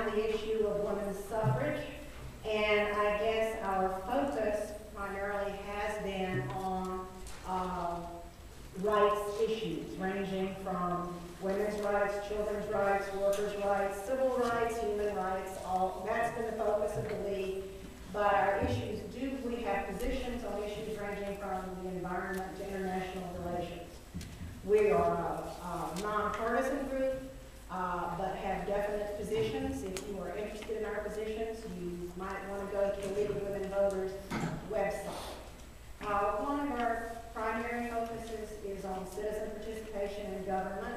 around the issue of women's suffrage, and I guess our focus primarily has been on rights issues, ranging from women's rights, children's rights, workers' rights, civil rights, human rights. All that's been the focus of the league. But our issues we have positions on issues ranging from the environment to international relations. We are a nonpartisan group, but have definite positions. If you are interested in our positions, you might want to go to the League of Women Voters website. One of our primary focuses is on citizen participation in government,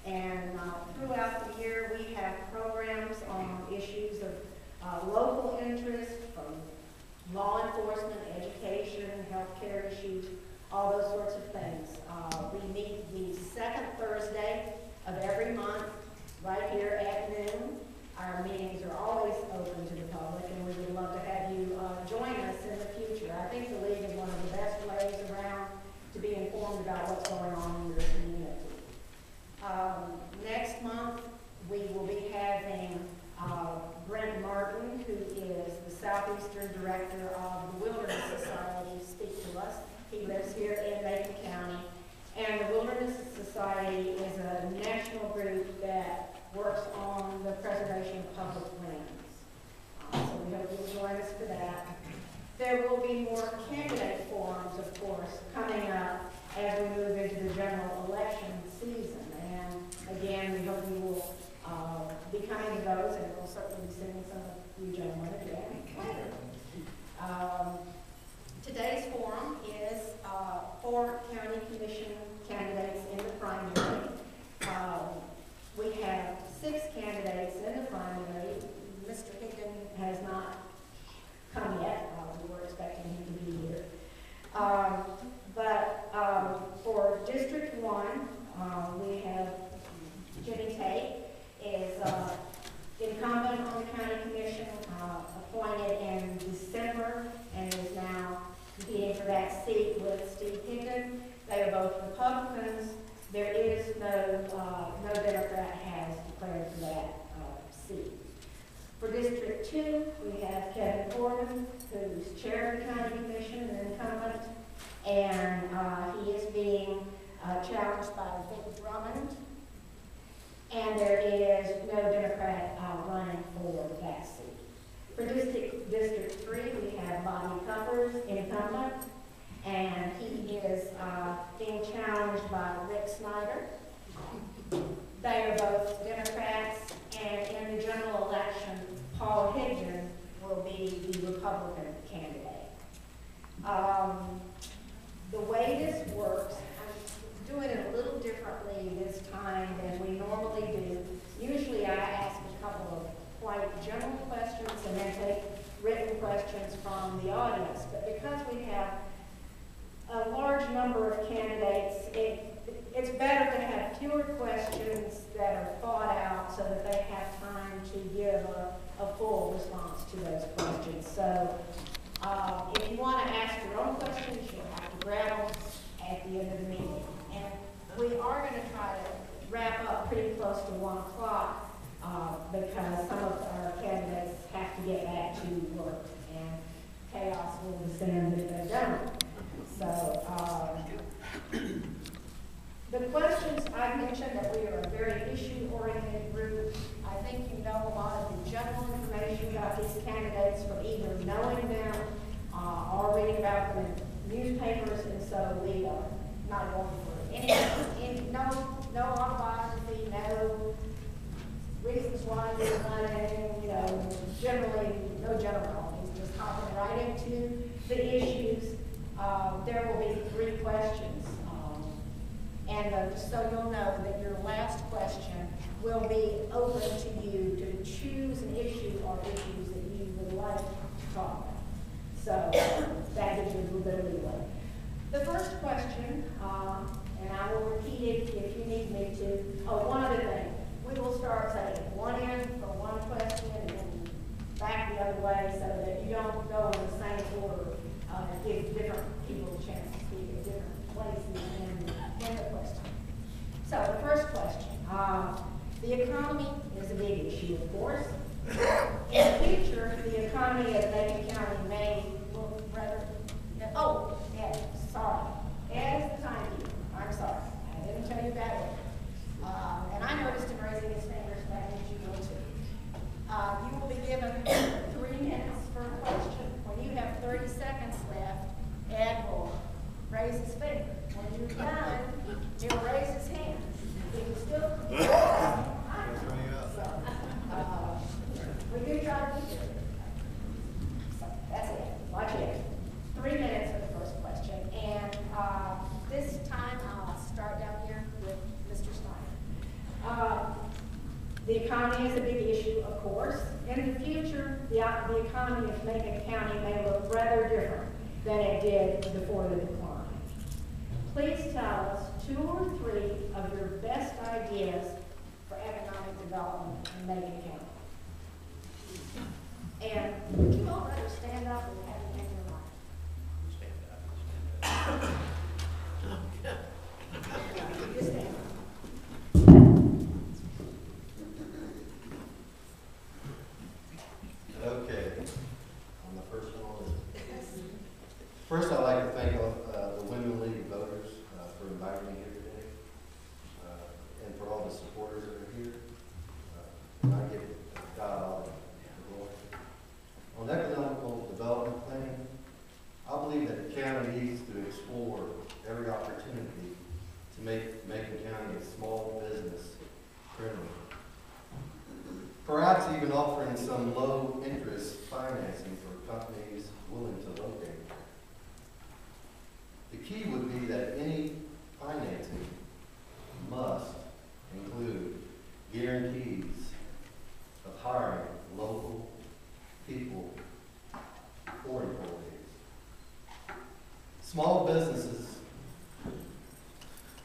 and throughout the year we have programs on issues of local interest, from law enforcement, education, healthcare issues, all those sorts of things. We meet the second Thursday of every month right here at noon. Our meetings are always open to the public, and we would love to have you join us in the future. I think the League is one of the best ways around to be informed about what's going on in your community. Next month, we will be having Brent Martin, who is the Southeastern Director of the Wilderness Society, speak to us. He lives here in Macon County. And the Wilderness Society is a national group that works on the preservation of public lands. So we hope you'll join us for that. There will be more candidate forums, of course, coming up as we move into the general election season. And again, we hope you will be coming to those, and we'll certainly be seeing some of you gentlemen again later. Today's forum is for county commission candidates in the primary. We have 6 candidates in the primary. Mr. Higgin has not come yet. We were expecting him to be here. For District 1, we have Jimmy Tate is incumbent on the county commission, appointed in December, and is now competing for that seat with Steve Higgin. They are both Republicans. There is no Democrat has declared for that seat. For District 2, we have Kevin Corbin, who's chair of the county commission and incumbent, and he is being challenged by Vic Drummond. And there is no Democrat running for that seat. For District 3, we have Bobby Cuppers, incumbent, and he is being challenged by Rick Snyder. They are both Democrats, and in the general election, Paul Higgin will be the Republican candidate. The way this works, I'm doing it a little differently this time than we normally do. Usually I ask a couple of quite general questions and then take written questions from the audience. But because we have a large number of candidates, it's better to have fewer questions that are thought out so that they have time to give a full response to those questions. So if you want to ask your own questions, you'll have to grab them at the end of the meeting. And we are going to try to wrap up pretty close to 1 o'clock because some of our candidates have to get back to work, and chaos will descend if they don't. So the questions, I mentioned that we are a very issue-oriented group. I think you know a lot of the general information about these candidates from either knowing them or reading about them in newspapers, and so we are not going for no autobiography, no reasons why you're running, generally no generalities, just hopping right into the issues. There will be 3 questions. And just so you'll know that your last question will be open to you to choose an issue or issues that you would like to talk about. So that gives you a little bit of leeway. The first question, and I will repeat it if you need me to. Oh, one other thing. We will start saying one end for one question and then back the other way so that you don't go in the same order and give different people a chance to speak at different places in the question. So the first question, the economy is a big issue, of course. course, in the future, the economy of Macon County may look rather different than it did before the decline. Please tell us 2 or 3 of your best ideas for economic development in Macon County. And would you all rather stand up or have a name your life? Stand up. You stand up. Okay, on the first one. First, I'd like to thank the Women League voters for inviting me here today, and for all the supporters that are here. And I give God all the glory. On economical development planning, I believe that the county needs to explore every opportunity to make Macon County a small business friendly. Perhaps even offering some low-interest financing for companies willing to locate there. The key would be that any financing must include guarantees of hiring local people for employees. Small businesses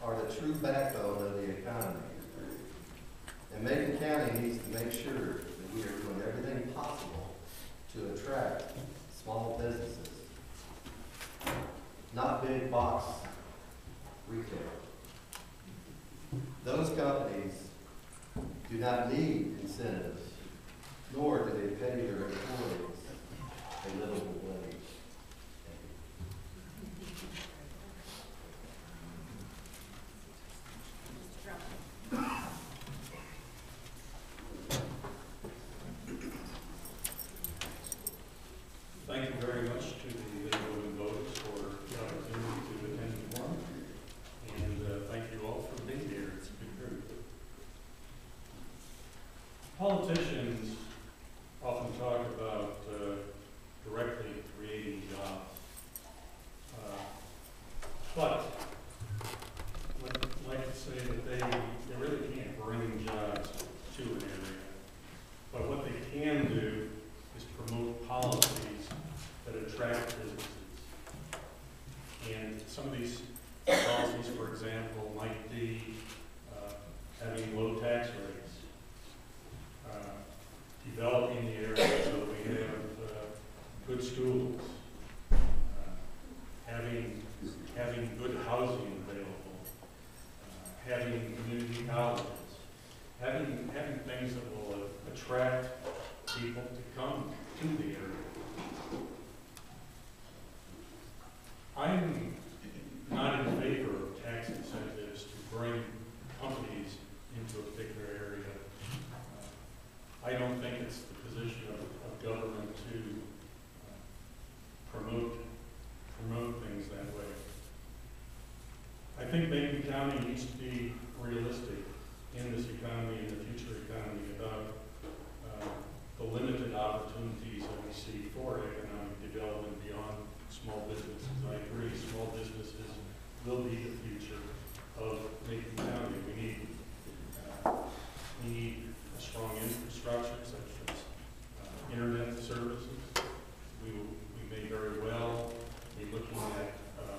are the true backbone of the economy. And Macon County needs to make sure that we are doing everything possible to attract small businesses, not big box retail. Those companies do not need incentives, nor do they pay their employees a livable wage. Thank you very much to the women voters for the opportunity to attend the forum, and thank you all for being here. It's a good group. Politicians often talk about directly creating jobs, but I'd like to say that they really can't bring jobs to an area. But what they can do is promote policies that attract businesses. And some of these policies, for example, might be having low tax rates, developing the area so that we have good schools, having good housing available, having community colleges, having things that will attract people to come to the area. I'm not in favor of tax incentives to bring companies into a particular area. I don't think it's the position of government to promote things that way. I think Macon County needs to be realistic in this economy, in the future economy, about the limited opportunities that we see for economic development beyond small businesses. I agree, small businesses will be the future of Macon County. We need a strong infrastructure such as internet services. We may very well be looking at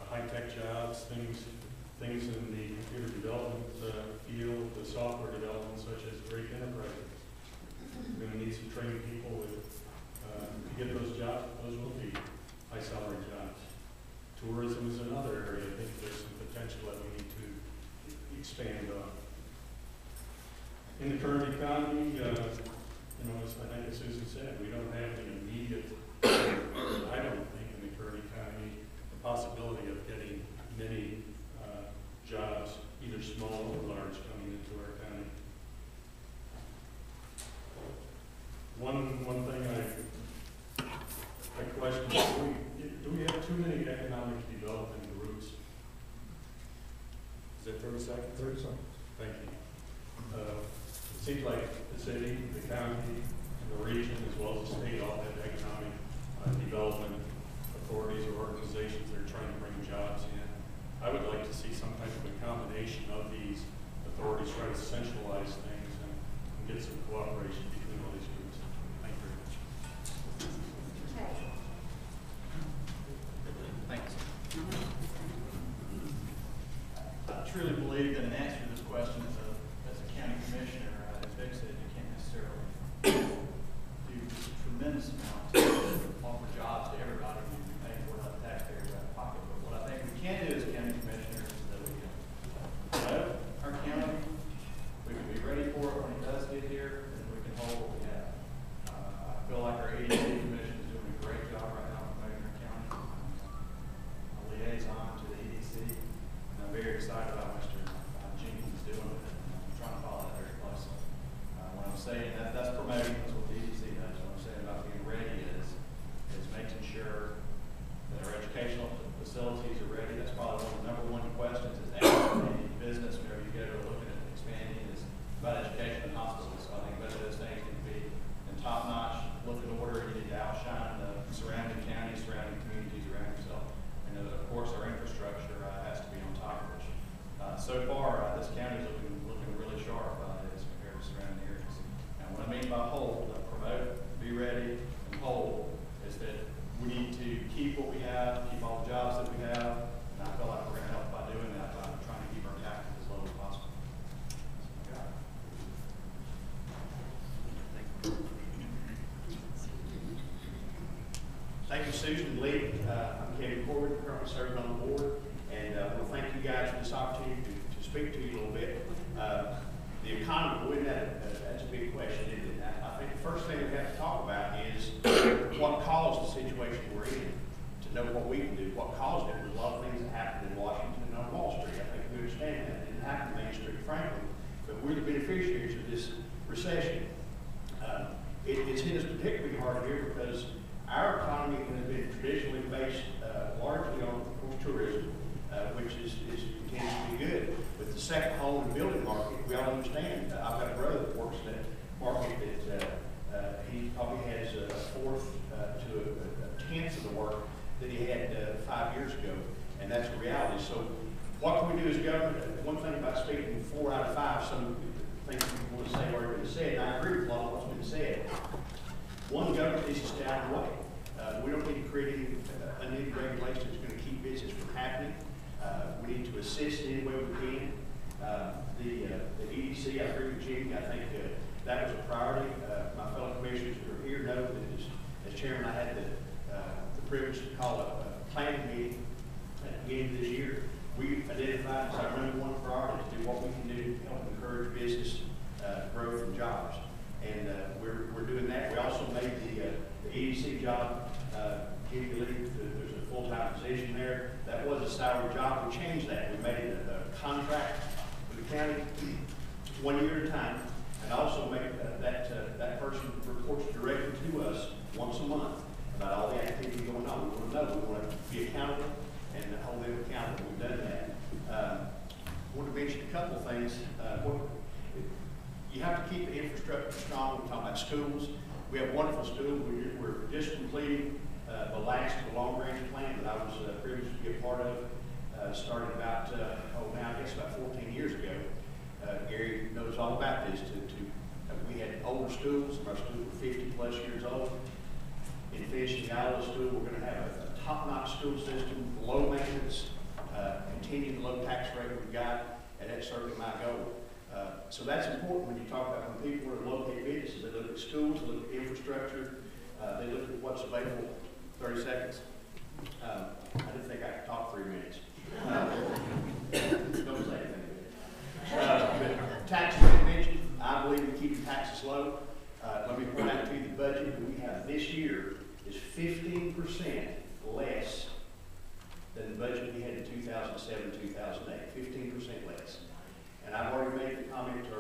high-tech jobs, things in the computer development field, the software development, such as great enterprises. We're going to need some trained people to get those jobs. Those will be high salary jobs. Tourism is another area. I think there's some potential that we need to expand on. In the current economy, as I think as Susan said, we don't have the immediate, I don't think in the current economy, the possibility of getting many jobs, either small or large, coming into our county. One thing I question is, do we have too many economic development groups? Is that 30 seconds? 30 seconds. Thank you. It seems like the city, the county, and the region, as well as the state, all have economic development authorities or organizations that are trying to bring jobs in. I would like to see some type of a combination of these authorities, try to centralize things and get some cooperation between all these groups. truly believe that an answer to this question as a county commissioner, as Vic said, you can't necessarily do a tremendous amount to offer jobs to everybody when you're paying for it out of taxpayers out of pocket. But what I think we can do as county commissioners is that we can promote our county, we can be ready for it when it does get here, and we can hold what we have. I feel like our EDC commission is doing a great job right now promoting our county. A liaison to the EDC, and I'm very excited about Mr. Jenkins is doing with it. I'm trying to follow that very closely. When I'm saying that's promoting, that's what the EDC does. What I'm saying about being ready is making sure that our educational facilities are ready. That's probably one of the number one questions is asking any business whenever you go to looking at expanding is about education and hospitals. So I think both of those things need to be in top notch, look in order, and you need to outshine the surrounding counties, surrounding communities around yourself. And of course our infrastructure has to be on top of it. So far, this county is looking really sharp as compared to surrounding areas. And what I mean by hold, promote, be ready, and hold is that we need to keep what we have, keep all the jobs that we have, and I feel like we're going to help by doing that, by trying to keep our taxes as low as possible. Thank you, Susan and Lee. I'm Kevin Corbett, currently serving on the board, and I want to thank you guys for this opportunity to speak to you a little bit. The economy, that's a big question, isn't it? I think the first thing we have to talk about is what caused the situation we're in, to know what we can do. What caused it was a lot of things that happened in Washington and on Wall Street. I think we understand that. It didn't happen in Main Street, frankly, but we're the beneficiaries of this recession. It's hit us particularly hard here because our economy has been traditionally based largely on tourism, which tends to be good. With the second home and building market, we all understand. I've got a brother that works in that market that he probably has a fourth to a tenth of the work that he had 5 years ago, and that's the reality. So what can we do as government? One thing about speaking 4 out of 5, some things people want to say already been said, and I agree with a lot of what's been said. One, government needs to stay out of the way. We don't need to create any new regulation that's going to keep business from happening. We need to assist in any way we can. The EDC, I agree with Jimmy. I think that was a priority. My fellow commissioners who are here know that as chairman, I had the privilege to call a planning meeting at the beginning of this year. We identified as our number one priority to do what we can do to help encourage business growth and jobs. And we're doing that. We also made the EDC job, Jimmy believe there's a full-time position there. That was a salary job. We changed that. We made it a contract with the county 1 year at a time, and also make that person reports directly to us once a month about all the activity going on. We want to know. We want to be accountable and hold them accountable. We've done that. I want to mention a couple of things. You have to keep the infrastructure strong. We're talking about schools. We have wonderful schools. We're just completing the last of the long-range plan that I was privileged to be a part of. Started about, now I guess about 14 years ago. Gary knows all about this. We had older schools. Our schools were 50 plus years old. In finishing the Iowa school, we're going to have a top-notch school system, low maintenance, continue the low tax rate we've got, and that's certainly my goal. So that's important when you talk about when people are located businesses. They look at schools, they look at infrastructure, they look at what's available. 30 seconds. I didn't think I could talk 3 minutes. Don't say anything. But taxes I mentioned, I believe in keeping taxes low. Let me point out to you the budget that we have this year is 15% less than the budget we had in 2007, 2008. 15% less. And I've already made the comment to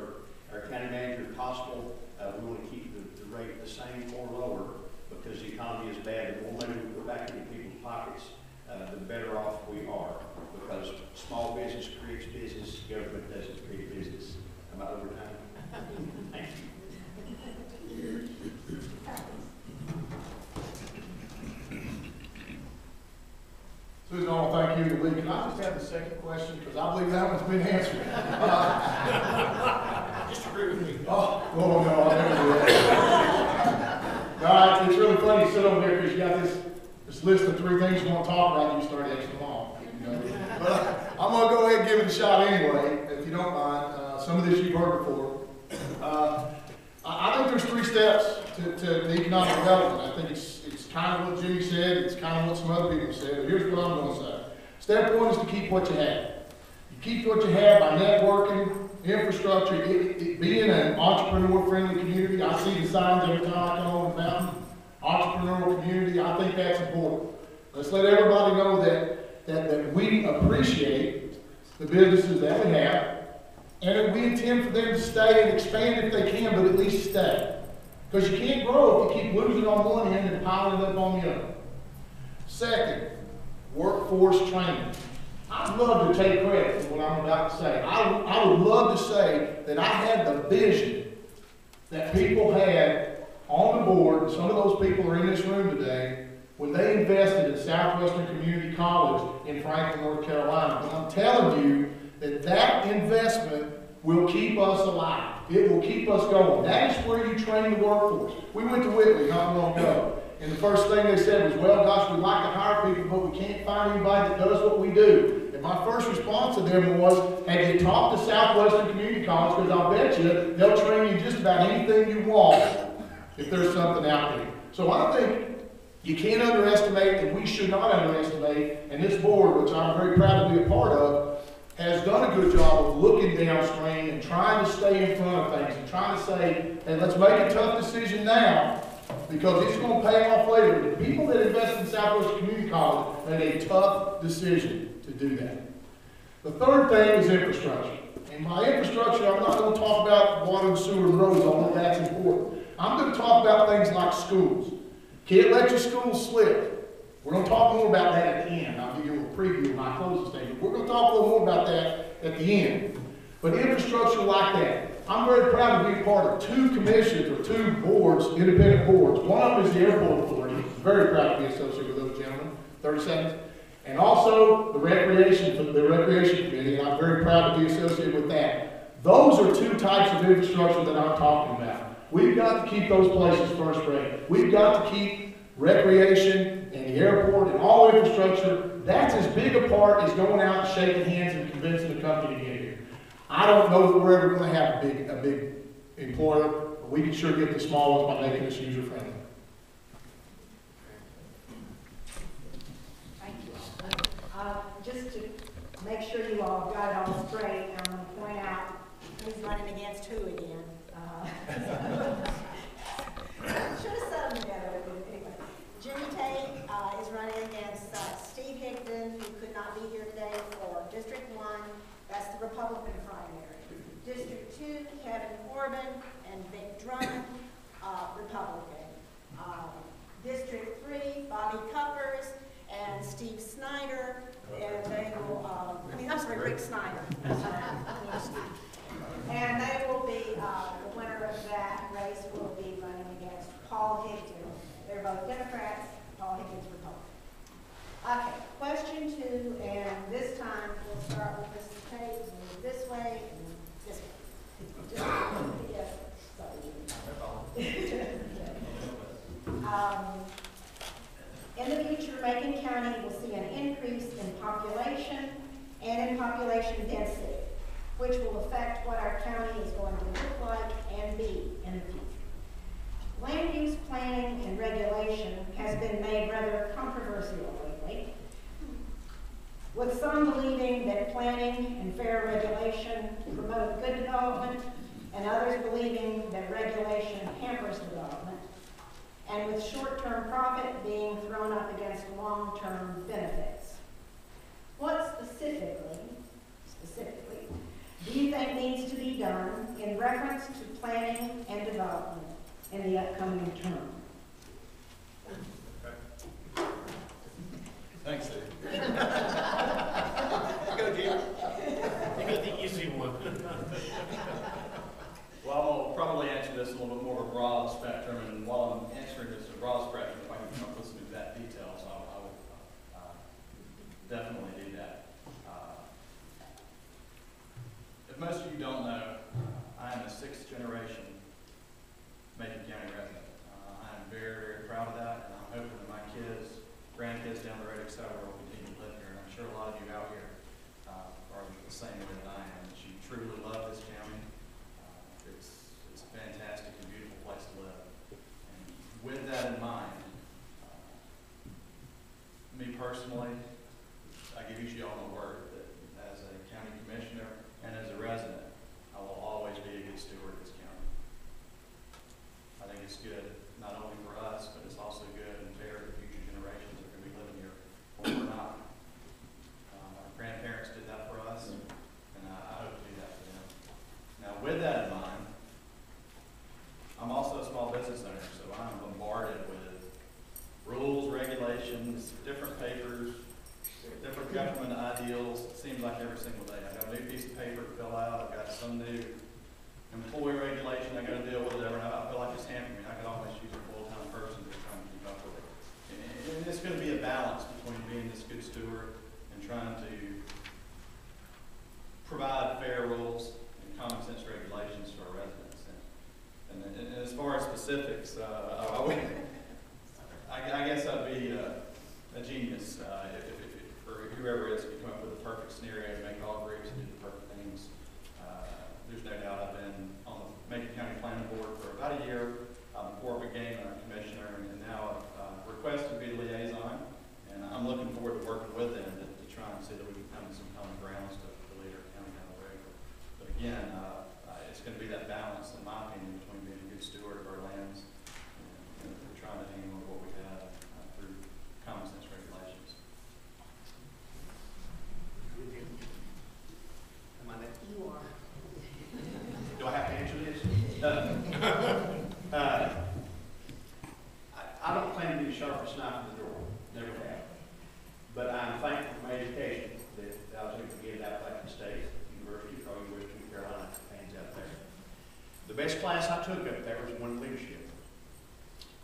our county manager, if possible, we want to keep the rate the same or lower because the economy is bad. The more money we put back into people's pockets, the better off we are because small business creates business, government doesn't create business. Am I over time? Thank you. Susan, I want to thank you, Lee. Can I just have the second question? Because I believe that one's been answered. Just agree with me. Oh, no, I'll never do that. No, it's really funny to sit over there because you got this list of 3 things you want to talk about and you start extra long. You know? But I I'm gonna go ahead and give it a shot anyway, if you don't mind. Some of this you've heard before. I think there's 3 steps to the economic development. I think it's kind of what Jimmy said, it's kind of what some other people said, but here's what I'm gonna say. Step 1 is to keep what you have. You keep what you have by networking, infrastructure, it being an entrepreneur-friendly community. I see the signs every time I come over the mountain. Entrepreneurial community, I think that's important. Let's let everybody know that we appreciate the businesses that we have, and that we intend for them to stay and expand if they can, but at least stay. Because you can't grow if you keep losing on one end and piling up on the other. Second, workforce training. I'd love to take credit for what I'm about to say. I would love to say that I had the vision that people had on the board, and some of those people are in this room today, when they invested in Southwestern Community College in Franklin, North Carolina. But I'm telling you that that investment will keep us alive. It will keep us going. That is where you train the workforce. We went to Whitley not long ago, and the first thing they said was, well, gosh, we'd like to hire people, but we can't find anybody that does what we do. And my first response to them was, have you talked to Southwestern Community College? Because I'll bet you they'll train you just about anything you want if there's something out there. So I think you can't underestimate, and we should not underestimate, and this board, which I'm very proud to be a part of, has done a good job of looking downstream and trying to stay in front of things and trying to say, hey, let's make a tough decision now because it's going to pay off later. The people that invest in Southwestern Community College made a tough decision to do that. The third thing is infrastructure. And by infrastructure, I'm not going to talk about water and sewer and roads, although that's important. I'm going to talk about things like schools. Can't let your schools slip. We're going to talk more about that at the end. I'll give you a little preview of my closing statement. We're going to talk a little more about that at the end. But infrastructure like that. I'm very proud to be a part of 2 commissions or 2 boards, independent boards. One of them is the Airport Authority. Very proud to be associated with those gentlemen. 30 seconds. And also the Recreation Committee, and I'm very proud to be associated with that. Those are 2 types of infrastructure that I'm talking about. We've got to keep those places first rate. We've got to keep recreation and the airport and all infrastructure. That's as big a part as going out and shaking hands and convincing the company to get here. I don't know that we're ever going to have a big employer, but we can sure get the small ones by making us user friendly. Thank you. Just to make sure you all got it all straight, I'm going to point out who's running against who again. Should have set them together. Anyway, Jimmy Tate is running against Steve Higdon, who could not be here today, for District 1. That's the Republican primary. District 2, Kevin Corbin and Vic Drummond, Republican. District 3, Bobby Cuppers and Steve Snyder, and they will, Rick Snyder. And they will be, the winner of that race will be running against Paul Higdon. They're both Democrats, Paul Higdon's Republican. Okay, question 2, and this time we'll start with Mrs. Tate, move this way, and this way. Just, yes, in the future, Macon County will see an increase in population and in population density, which will affect what our county is going to look like and be in the future. Land use planning and regulation has been made rather controversial lately, with some believing that planning and fair regulation promote good development, and others believing that regulation hampers development, and with short-term profit being thrown up against long-term benefits. What specifically, do you think needs to be done in reference to planning and development in the upcoming term? Thanks, Dave. Go, Jim. You got the easy one. Well, I'll probably answer this in a little bit more of a broad spectrum, and while I'm answering this in a broad spectrum, if I can come up with some exact details, I would definitely do that. If most of you don't know, I am a 6th generation Macon County resident. I am very, very proud of that, and I'm hoping that my kids, grandkids down the road, etc., will continue to live here, and I'm sure a lot of you out here with that in mind, me personally, I give you all my word that as a county commissioner and as a resident, I will always be a good steward of this county. I think it's good, not only for us, but it's also good and fair to future generations that are going to be living here when we're not. Our grandparents did that for us, and I hope to do that for them. Now, with that in mind, I'm also a small business owner, so I'm bombarded with rules, regulations, different papers, different government ideals. It seems like every single day. I've got a new piece of paper to fill out. I've got some new employee regulation I got to deal with, whatever. I feel like it's hampering me. I could almost use a full-time person to try and keep up with it. And it's going to be a balance between being this good steward and trying to provide fair rules and common sense regulations to our residents. And as far as specifics, I guess I'd be a genius for whoever is to come up with the perfect scenario to make all groups do the perfect things. There's no doubt I've been on the Macon County Planning Board for about a year before I became a commissioner, and now I've requested to be the liaison, and I'm looking forward to working with them to try and see that we can come to some common grounds to lead our county down the road. But again, it's going to be that balance, in my opinion, between being a good steward of our lands and trying to hang on to what we have through common sense regulations. Am I next? You are. Do I have to answer this? I don't claim to be the sharpest knife in the drawer, never have. But I'm thankful for my education that I was able to get out of Macon State University, probably Western Carolina, hands out there. The best class I took up there was one leadership.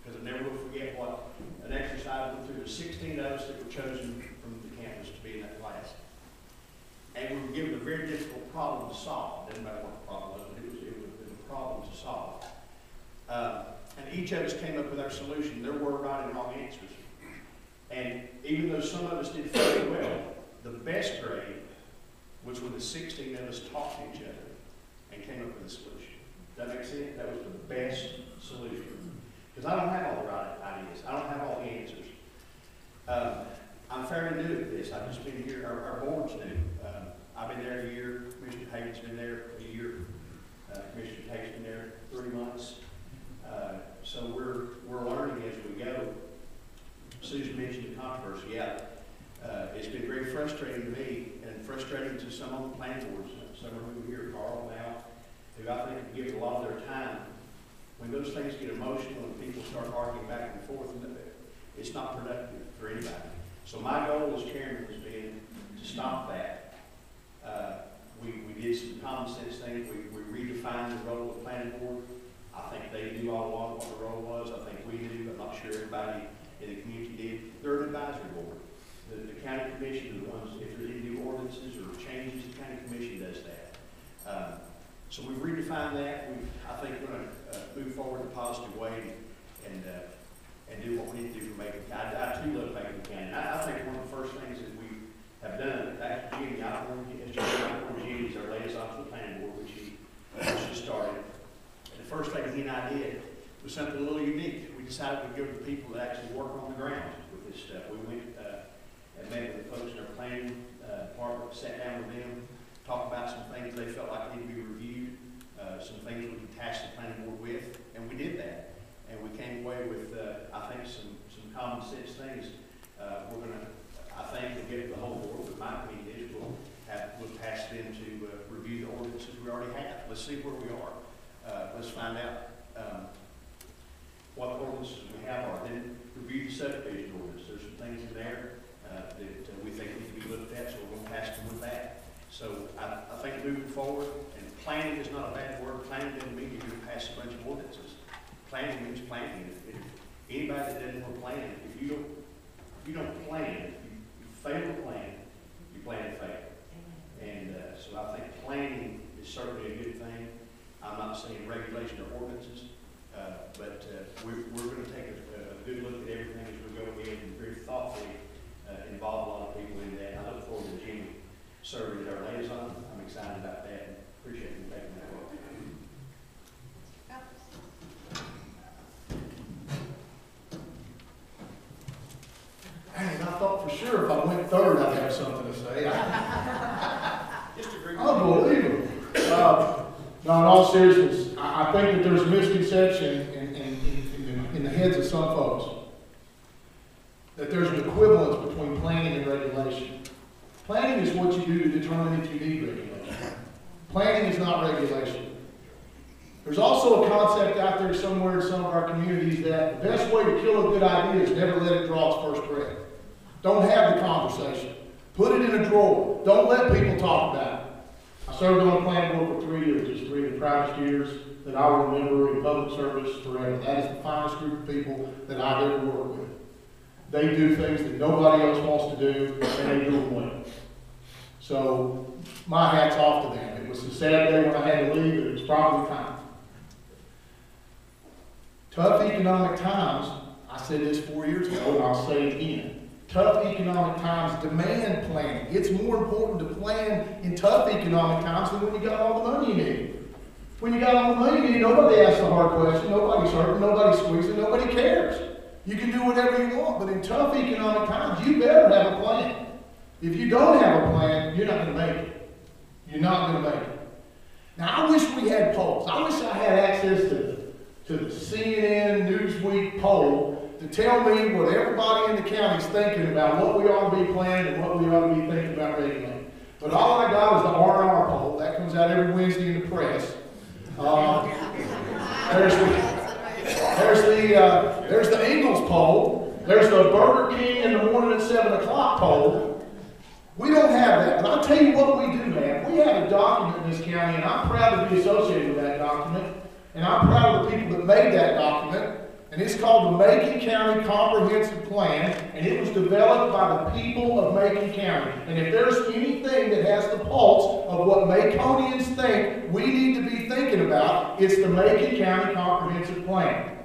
Because I never will forget what an exercise went through. The 16 of us that were chosen from the campus to be in that class. And we were given a very difficult problem to solve. Doesn't matter what the problem was, but it was a problem to solve. And each of us came up with our solution. There were right and wrong answers. And even though some of us did fairly well, the best grade was when the 16 of us talked to each other and came up with a solution. Does that make sense? That was the best solution. Because I don't have all the right ideas. I don't have all the answers. I'm fairly new at this. I've just been here. Our board's new. I've been there a year. Commissioner Hayden's been there a year. Commissioner Tate's been there 3 months. So we're learning as we go. Susan mentioned the controversy. Yeah, it's been very frustrating to me and frustrating to some on the planning boards. Some of who are here, Carl now, who I think have given a lot of their time. When those things get emotional and people start arguing back and forth, it's not productive for anybody. So my goal as chairman has been to stop that. We did some common sense things. We redefined the role of the planning board. I think they knew all along what the role was. I think we knew. I'm not sure everybody in the community did. They're an advisory board. The county commission are the ones, if there's any new ordinances or changes, the county commission does that. So we've redefined that. I think we're going to move forward in a positive way and do what we need to do for Macon County. I too love Macon County. I think one of the first things that we have done, after Jimmy, I appointed Jimmy as our liaison to the planning board, which he just started. And the first thing he and I did was something a little unique. We decided we'd go to the people that actually work on the ground with this stuff. We went and met with the folks in our planning department, sat down with them, talked about some things they felt like needed to be reviewed, some things we could task the planning board with, and we did that. And we came away with, I think, some common sense things. We're going to, I think, we'll get the whole board, but my opinion is we'll task them to review the ordinances we already have. Let's see where we are. Let's find out what ordinances we have are. Then review the subdivision ordinance. There's some things in there that we think need to be looked at, so we're going to task them with that. So I think moving forward, and planning is not a bad word. Planning doesn't mean you're going to pass a bunch of ordinances. Planning means planning. If anybody that doesn't want to plan, if you don't plan, if you fail to plan, you plan to fail. And so I think planning is certainly a good thing. I'm not saying regulation or ordinances, but we're going to take a good look at everything as we go ahead and very thoughtfully involve a lot of people in that. I look forward to Jimmy serving as our liaison. I'm excited about that and appreciate him taking that role. third, I'd have something to say. Just agree. Unbelievable. No, in all seriousness, I think that there's a misconception in the heads of some folks that there's an equivalence between planning and regulation. Planning is what you do to determine if you need regulation. Planning is not regulation. There's also a concept out there somewhere in some of our communities that the best way to kill a good idea is never let it draw its first breath. Don't have the conversation. Put it in a drawer. Don't let people talk about it. I served on the planning board for 3 years, just 3 of the proudest years that I will remember in public service forever. That is the finest group of people that I've ever worked with. They do things that nobody else wants to do, and they do them well. So, my hat's off to them. It was a sad day when I had to leave, but it was probably time. Tough economic times, I said this 4 years ago, and I'll say it again. Tough economic times demand planning. It's more important to plan in tough economic times than when you got all the money you need. When you got all the money you need, nobody asks the hard question, nobody's hurting, nobody's squeezing, nobody cares. You can do whatever you want, but in tough economic times, you better have a plan. If you don't have a plan, you're not going to make it. You're not going to make it. Now, I wish we had polls. I wish I had access to the CNN Newsweek poll to tell me what everybody in the county is thinking about what we ought to be planning and what we ought to be thinking about regulating. But all I got is the R&R poll. That comes out every Wednesday in the press. There's the Ingles poll. There's the Burger King in the morning at 7 o'clock poll. We don't have that. But I'll tell you what we do have. We have a document in this county, and I'm proud to be associated with that document. And I'm proud of the people that made that document. And it's called the Macon County Comprehensive Plan, and it was developed by the people of Macon County. And if there's anything that has the pulse of what Maconians think we need to be thinking about, it's the Macon County Comprehensive Plan.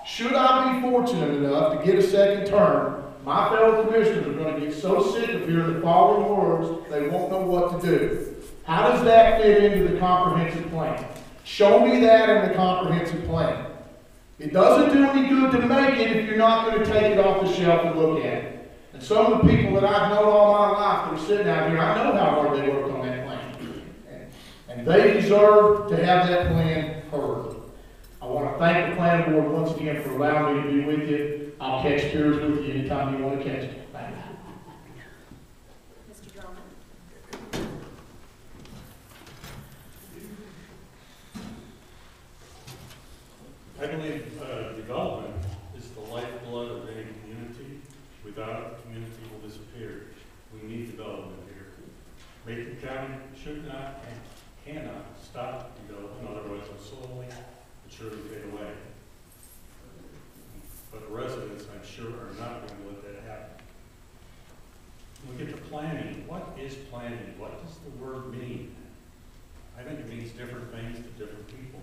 Should I be fortunate enough to get a second term, my fellow commissioners are going to get so sick of hearing the following words, they won't know what to do. How does that fit into the comprehensive plan? Show me that in the comprehensive plan. It doesn't do any good to make it if you're not going to take it off the shelf and look at it. And some of the people that I've known all my life that are sitting out here, I know how hard they worked on that plan. And they deserve to have that plan heard. I want to thank the planning board once again for allowing me to be with you. I'll catch tours with you anytime you want to catch me. Thank you. Mr. Drummond. I believe development is the lifeblood of any community. Without it, the community will disappear. We need development here. Macon County should not and cannot stop development, otherwise it will slowly but surely fade away. But residents, I'm sure, are not going to let that happen. When we get to planning, what is planning? What does the word mean? I think it means different things to different people.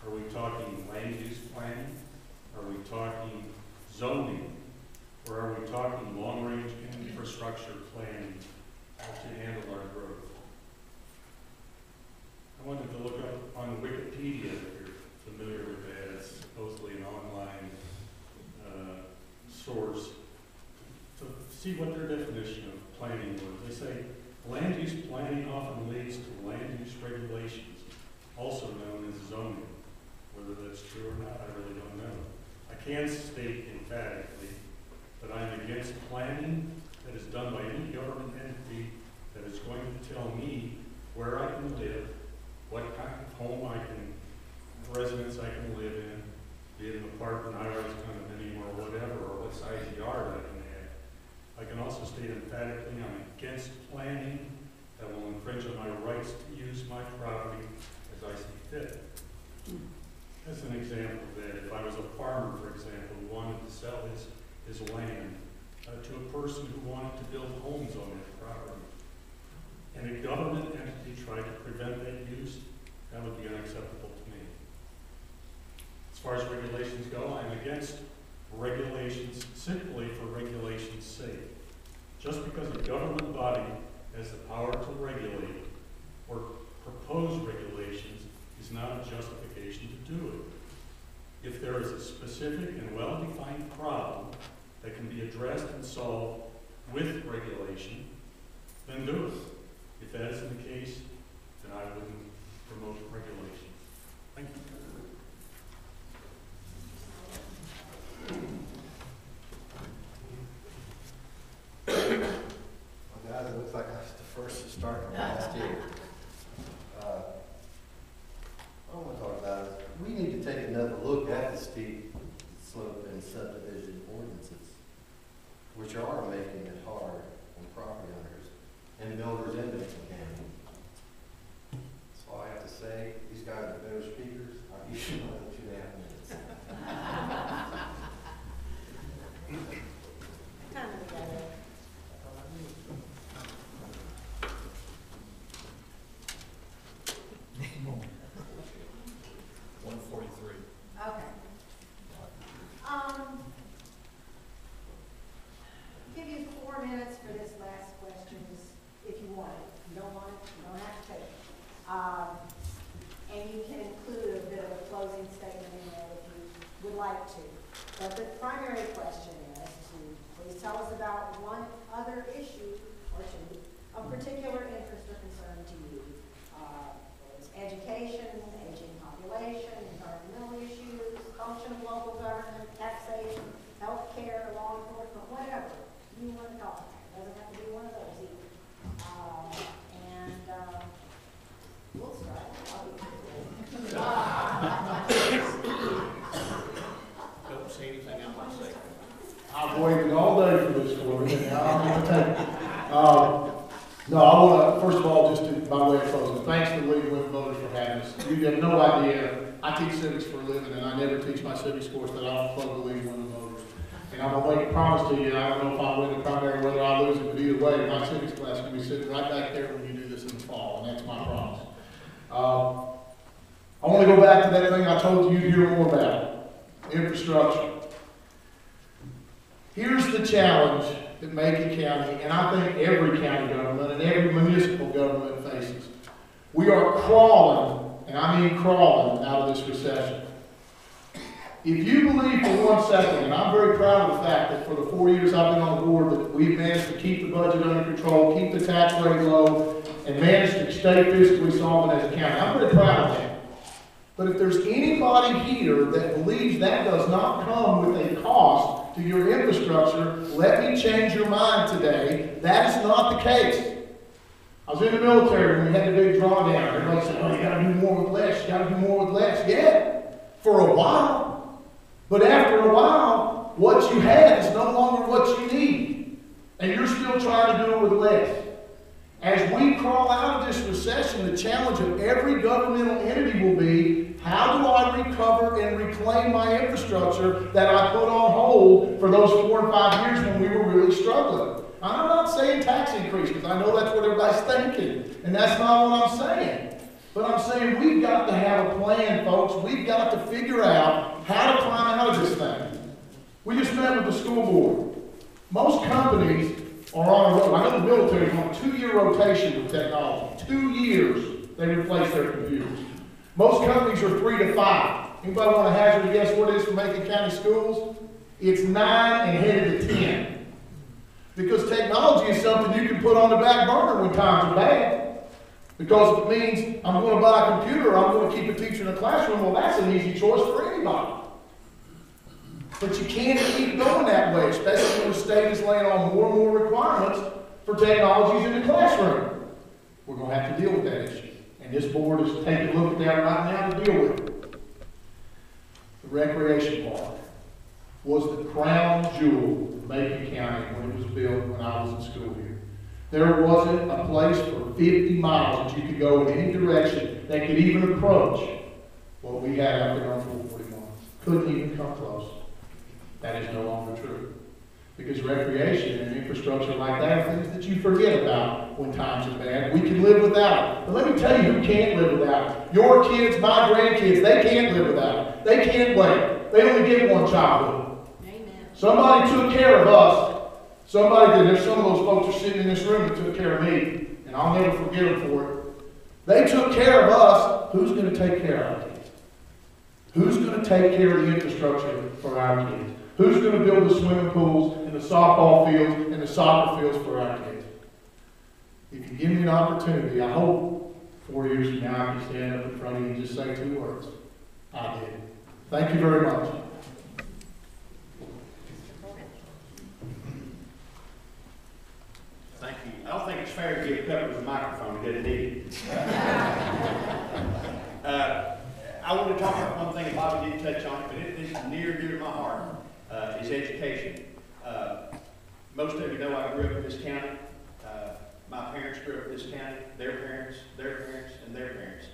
Are we talking land use planning? Are we talking zoning? Or are we talking long-range infrastructure planning to handle our growth? I wanted to look up on Wikipedia, if you're familiar with that. It's supposedly an online source, to see what their definition of planning was. They say, land use planning often leads to land use regulations, also known as zoning. Whether that's true or not, I really don't know. I can state emphatically that I'm against planning that is done by any government entity that is going to tell me where I can live, what kind of home residence I can live in, be it an apartment, high-rise condominium, or whatever, or what size yard I can have. I can also state emphatically I'm against planning that will infringe on my rights to use my property as I see fit. As an example of that, if I was a farmer, for example, who wanted to sell his land to a person who wanted to build homes on that property, and a government entity tried to prevent that use, that would be unacceptable to me. As far as regulations go, I'm against regulations simply for regulation's sake. Just because a government body has the power to regulate or propose regulations is not a justification to do it. If there is a specific and well-defined problem that can be addressed and solved with regulation, then do it. If that isn't the case, then I wouldn't promote regulation. Thank you. Well, guys, it looks like I was the first to start from last year. What I want to talk about is, we need to take another look at the steep slope and subdivision ordinances, which are making it hard on property owners and builders in Macon County. That's all I have to say. These guys are better speakers. I'll give you another 2.5 minutes. Time to go. 143. Okay. Give you 4 minutes for this last question, if you want it. If you don't want it, you don't have to take it. And you can include a bit of a closing statement in there if you would like to. But the primary question is to please tell us about one other issue or two of particular interest or concern to you. It's education, aging population, environmental issues, function of local government, taxation, healthcare, law enforcement, whatever you want to talk about. It doesn't have to be one of those either. We'll start. Don't say anything I'm going to say. I've waited all day for this, Corbin, and now I'm going to take it. No, I want to, first of all, just by way of closing, thanks to the League of Women Voters for having us. You have no idea. I teach civics for a living, and I never teach my civics course that I don't plug the League of Women Voters. And I'm going to make a promise to you, I don't know if I win the primary, whether I lose it, but either way, my civics class can be sitting right back there when you do this in the fall, and that's my promise. I want to go back to that thing I told you to hear more about, infrastructure. Here's the challenge that Macon County, and I think every county government and every municipal government faces. We are crawling, and I mean crawling, out of this recession. If you believe for 1 second, and I'm very proud of the fact that for the 4 years I've been on the board, that we've managed to keep the budget under control, keep the tax rate low, and managed to stay fiscally solvent as a county. I'm very proud of that. But if there's anybody here that believes that does not come with a cost to your infrastructure, let me change your mind today. That is not the case. I was in the military when we had the big drawdown. Everybody said, oh, you got to do more with less. You got to do more with less. Yeah, for a while. But after a while, what you had is no longer what you need. And you're still trying to do it with less. As we crawl out of this recession, the challenge of every governmental entity will be, how do I recover and reclaim my infrastructure that I put on hold for those 4 and 5 years when we were really struggling? I'm not saying tax increase, because I know that's what everybody's thinking, and that's not what I'm saying. But I'm saying we've got to have a plan, folks. We've got to figure out how to climb out of this thing. We just met with the school board. Most companies are on a road. I know the military is on a 2-year rotation with technology. 2 years they replace their computers. Most companies are 3 to 5. Anybody want to hazard a guess what it is for Macon County schools? It's 9 and headed to 10. Because technology is something you can put on the back burner when times are bad. Because if it means I'm going to buy a computer or I'm going to keep a teacher in a classroom, well, that's an easy choice for anybody. But you can't keep going that way, especially when the state is laying on more and more requirements for technologies in the classroom. We're going to have to deal with that issue. And this board is taking a look at that right now to deal with it. The recreation park was the crown jewel of Macon County when it was built when I was in school here. There wasn't a place for 50 miles that you could go in any direction that could even approach what we had out there on 441. Couldn't even come close. That is no longer true. Because recreation and infrastructure like that are things that you forget about when times are bad. We can live without it. But let me tell you who can't live without it. Your kids, my grandkids, they can't live without it. They can't wait. They only get one childhood. Amen. Somebody took care of us. Somebody did. There's some of those folks are sitting in this room that took care of me. And I'll never forget them for it. They took care of us. Who's going to take care of our kids? Who's going to take care of the infrastructure for our kids? Who's going to build the swimming pools and the softball fields and the soccer fields for our kids? If you give me an opportunity, I hope 4 years from now I can stand up in front of you and just say 2 words. I did. Thank you very much. Thank you. I don't think it's fair to give Peppers a microphone. He doesn't need it. I want to talk about one thing Bobby didn't touch on, but it is near and dear to my heart, is education. Most of you know I grew up in this county. My parents grew up in this county, their parents, and their parents.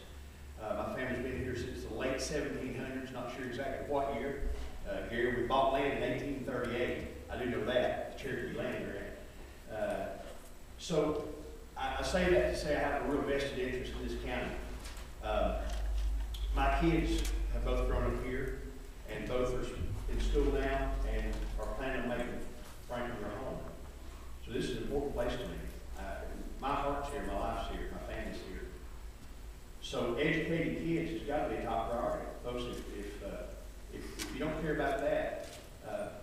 My family's been here since the late 1700s, not sure exactly what year. Gary, we bought land in 1838. I do know that, the Cherokee land we're in. So I say that to say I have a real vested interest in this county. My kids have both grown up here, and both are in school now, and are planning on making Franklin their home. So this is an important place to me. My heart's here, my life's here, my family's here. So educating kids has got to be a top priority. Folks, if you don't care about that,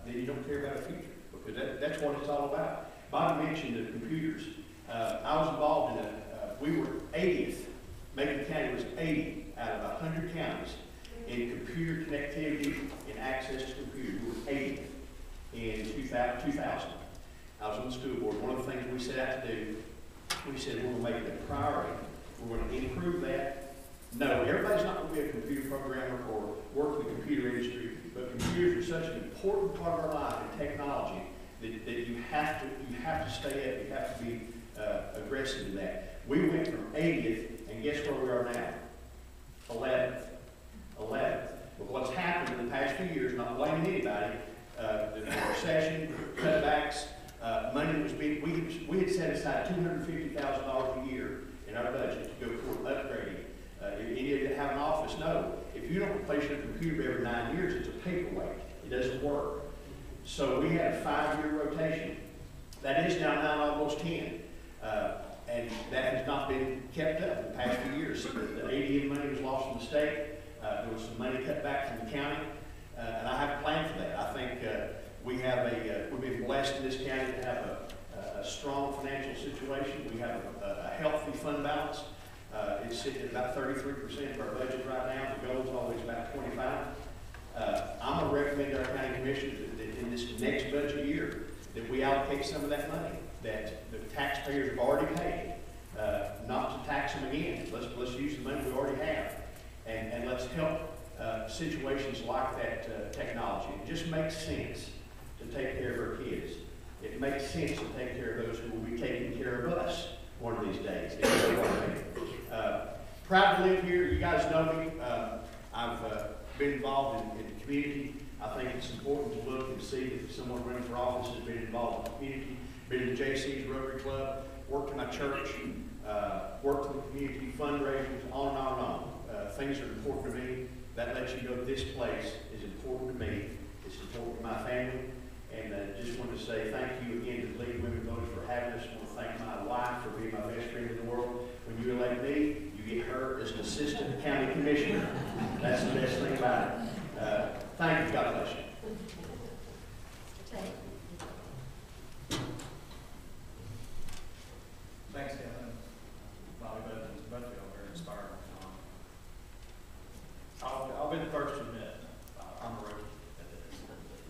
then you don't care about the future, because that's what it's all about. Bobby mentioned the computers. I was involved in we were 80th. Macon County was 80 out of 100 counties in computer connectivity and access to computers. We were 80th in 2000. I was on the school board. One of the things we set out to do, we said we're going to make it a priority. We're going to improve that. No, everybody's not going to be a computer programmer or work in the computer industry, but computers are such an important part of our life and technology that you have to stay up. You have to be aggressive in that. We went from 80th, and guess where we are now? 11th. But what's happened in the past few years, not blaming anybody, the recession, cutbacks, money was being, we had set aside $250,000 a year in our budget to go toward upgrading. Any of you that have an office know, if you don't replace your computer every 9 years, it's a paperweight. It doesn't work. So we had a 5-year rotation. That is now 9, almost 10. And that has not been kept up in the past few years. The ADM money was lost from the state. There was some money cut back from the county. And I have a plan for that. I think we've been blessed in this county to have a strong financial situation. We have a healthy fund balance. It's sitting at about 33% of our budget right now. The goal is always about 25%. I'm going to recommend our county commissioners that in this next budget year that we allocate some of that money that the taxpayers have already paid, not to tax them again. Let's use the money we already have, and let's help situations like that technology. It just makes sense to take care of our kids. It makes sense to take care of those who will be taking care of us one of these days. Proud to live here. You guys know me. I've been involved in the community. I think it's important to look and see that someone running for office has been involved in the community, been in the JC's Rotary Club, worked in my church, worked in the community, fundraisers, on and on and on. Things are important to me. That lets you know this place is important to me. It's important to my family. And just want to say thank you again to the League of Women Voters for having us. I want to thank my wife for being my best friend in the world. When you elect me, you get her as an assistant county commissioner. That's the best thing about it. Thank you. God bless you. Thanks, Kevin. Bobby Bevins, both of you are very inspiring. I'll be the first to admit, I'm a rookie at this.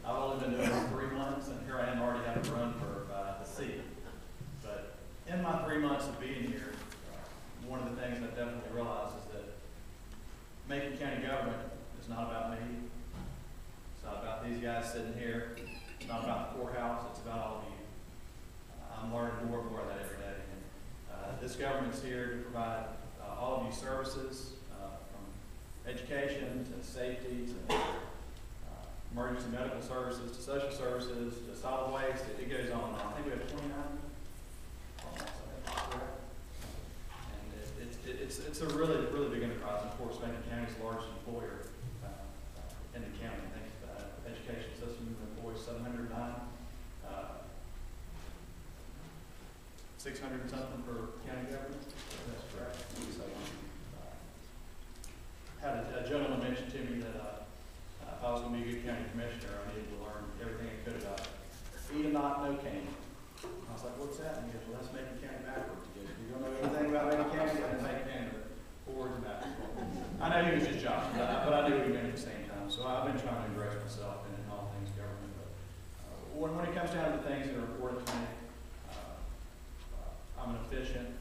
I've only been doing it for 3 months, and here I am already having to run for the seat. But in my 3 months of being here, one of the things I've definitely realized is that Macon County government is not about me. It's not about these guys sitting here. It's not about the courthouse. It's about all of you. I'm learning more and more of that every day. And, this government's here to provide all of you services, from education to safety to emergency medical services to social services to solid waste. It goes on and on. I think we have 29. And it's a really, really big enterprise. And of course, Macon County's the largest employer in the county. I think the education system employs 709. 600 and something for county government. That's correct. So, had a gentleman mention to me that if I was going to be a good county commissioner, I needed to learn every no candy. I was like, what's that? And he goes, well, that's Macon County backwards. He goes, you don't know anything about Macon County? That's Macon County forwards and backwards. I know he was just joking, but I knew what he meant at the same time. So I've been trying to embrace myself in all things government. But when it comes down to the things that are important to me, I'm an efficient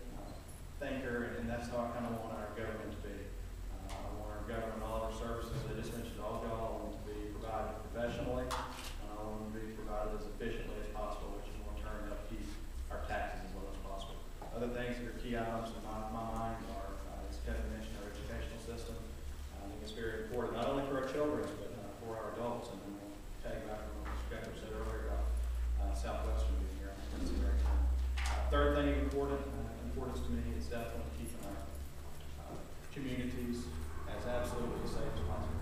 thinker, and that's how I kind of want our government to be. I want our government, all of our services, I just mentioned all of y'all, I want them to be provided professionally. I want them to be provided as efficiently as possible, which is going to turn up keep our taxes as low as possible. Other things that are key items in my mind are, as Kevin mentioned, our educational system. I think it's very important, not only for our children, but for our adults. And then we'll tag back from what Mr. Kevin said earlier about Southwestern being here. I think that's a great time. Third thing importance to me is definitely keeping our communities as absolutely safe as possible.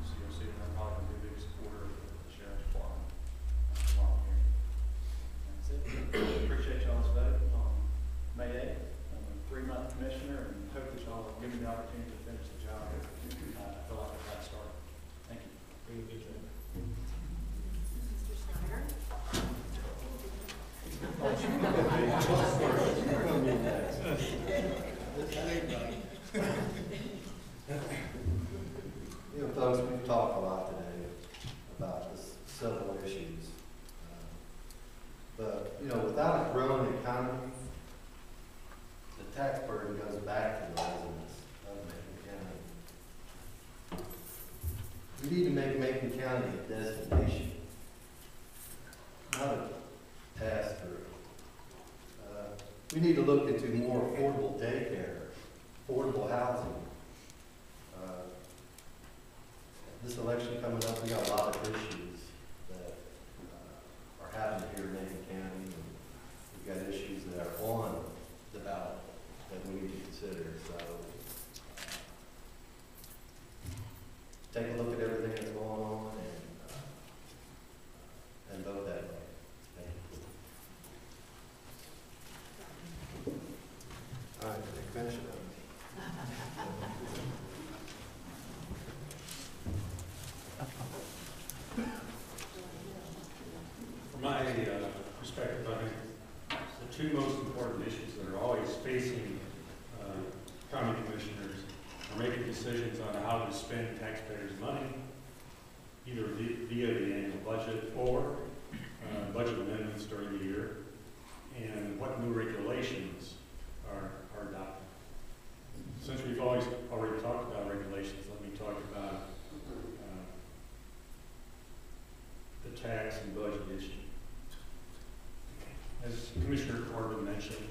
So you'll see that I'm probably going to be a big supporter of the sheriff's department while I'm here. That's it. Appreciate y'all's vote on May 8th. I'm a 3-month commissioner and hope that y'all will give me the opportunity to finish the job. I feel like I've got to start. Thank you. Good job. Mr. Snyder? You know, folks, we've talked a lot today about this several issues. But, you know, without a growing economy, the tax burden goes back to the residents of Macon County. We need to make Macon County a destination, not a pass-through. We need to look into more affordable daycare, affordable housing. This election coming up, we got a lot of issues that are happening here in Macon County. And we've got issues that are on the ballot that we need to consider. So take a look at everything that's going on and vote that way. Thank you. All right, finish it up. From my perspective, I think the two most important issues that are always facing county commissioners are making decisions on how to spend taxpayers' money, either via the annual budget or budget amendments during the year, and what new regulations are adopted. Since we've already talked about regulations, let me talk about the tax and budget issue. As Commissioner Corbin mentioned,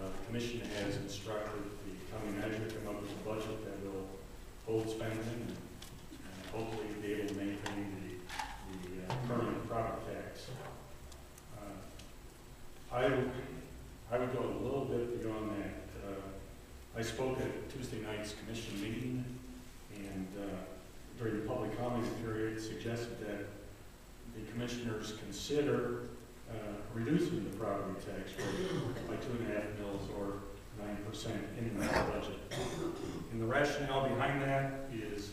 the Commission has instructed the county manager to come up with a budget that will hold spending and hopefully be able to maintain the current property tax. I would go a little bit beyond that. I spoke at Tuesday night's Commission meeting, and during the public comment period suggested that the commissioners consider reducing the property tax rate by 2.5 mils or 9% in the budget. And the rationale behind that is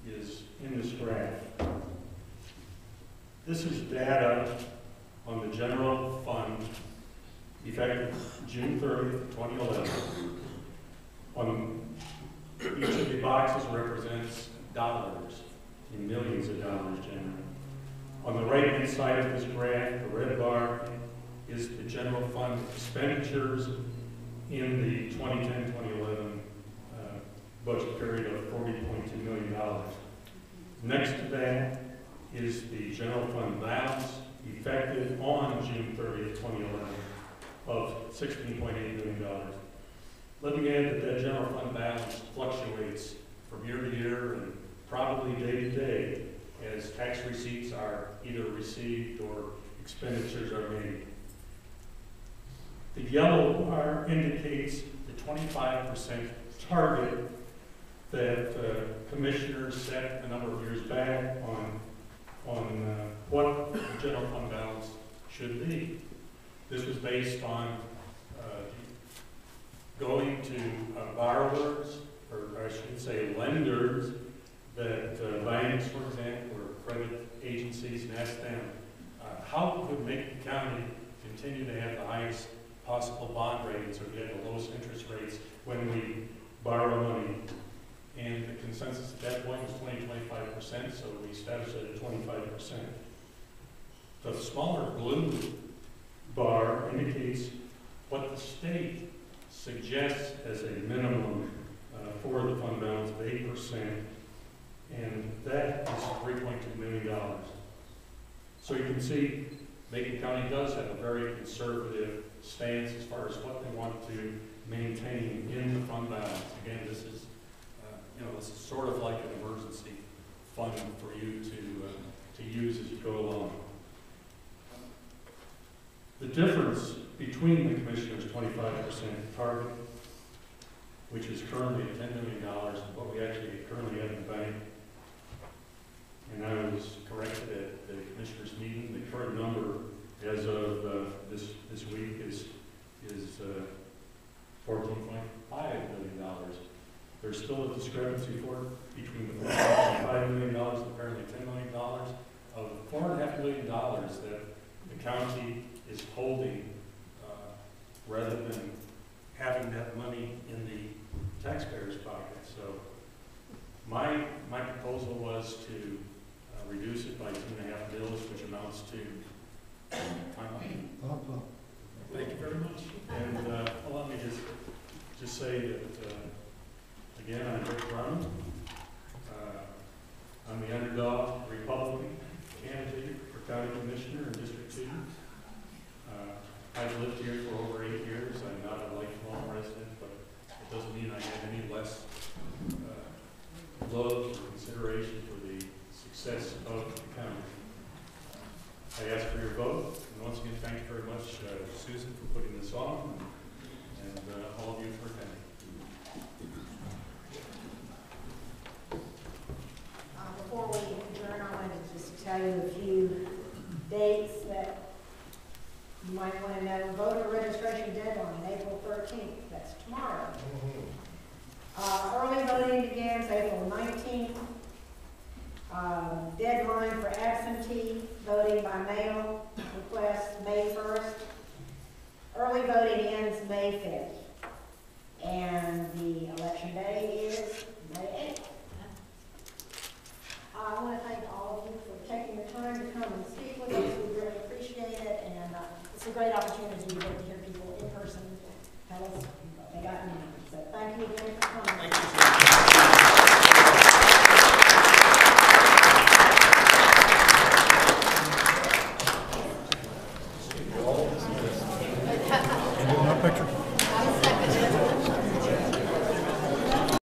in this graph. This is data on the general fund effective June 30th, 2011. On each of the boxes represents dollars, in millions of dollars generally. On the right-hand side of this graph, the red bar is the general fund expenditures in the 2010-2011 budget period of $40.2 million. Next to that is the general fund balance effective on June 30th, 2011 of $16.8 million. Let me add that that general fund balance fluctuates from year to year and probably day to day as tax receipts are either received or expenditures are made. The yellow bar indicates the 25% target that commissioners set a number of years back on what the general fund balance should be. This was based on going to borrowers, or I should say lenders, that banks, for example, or credit agencies, and ask them, how could Macon County continue to have the highest possible bond rates or get the lowest interest rates when we borrow money? And the consensus at that point was 25%, so we established it at 25%. The smaller blue bar indicates what the state suggests as a minimum for the fund balance of 8%, and that is $3.2 million. So you can see Macon County does have a very conservative stance as far as what they want to maintain in the fund balance. Again, this is, this is sort of like an emergency fund for you to use as you go along. The difference between the commissioner's 25% target, which is currently at $10 million, and what we actually currently have in the bank, and I was corrected at the commissioners' meeting, the current number as of this week is $14.5 million. There's still a discrepancy between the $14.5 million and apparently $10 million. Of the $4.5 million that the county is holding, rather than having that money in the taxpayer's pocket. So my proposal was to reduce it by $2.5 million, which amounts to Thank you very much. And let me just say that again, I'm Rick Brown. I'm the underdog Republican candidate for County Commissioner in District 2. I've lived here for over 8 years. I'm not a lifelong resident, but it doesn't mean I have any less love or consideration for the success of the county. I ask for your vote, and once again, thank you very much, Susan, for putting this on, and all of you for attending. Before we adjourn, I wanted to just tell you a few dates that you might want to know. Voter registration deadline, April 13th, that's tomorrow. Early voting begins April 19th. Deadline for absentee voting by mail request May 1st. Early voting ends May 5th. And the election day is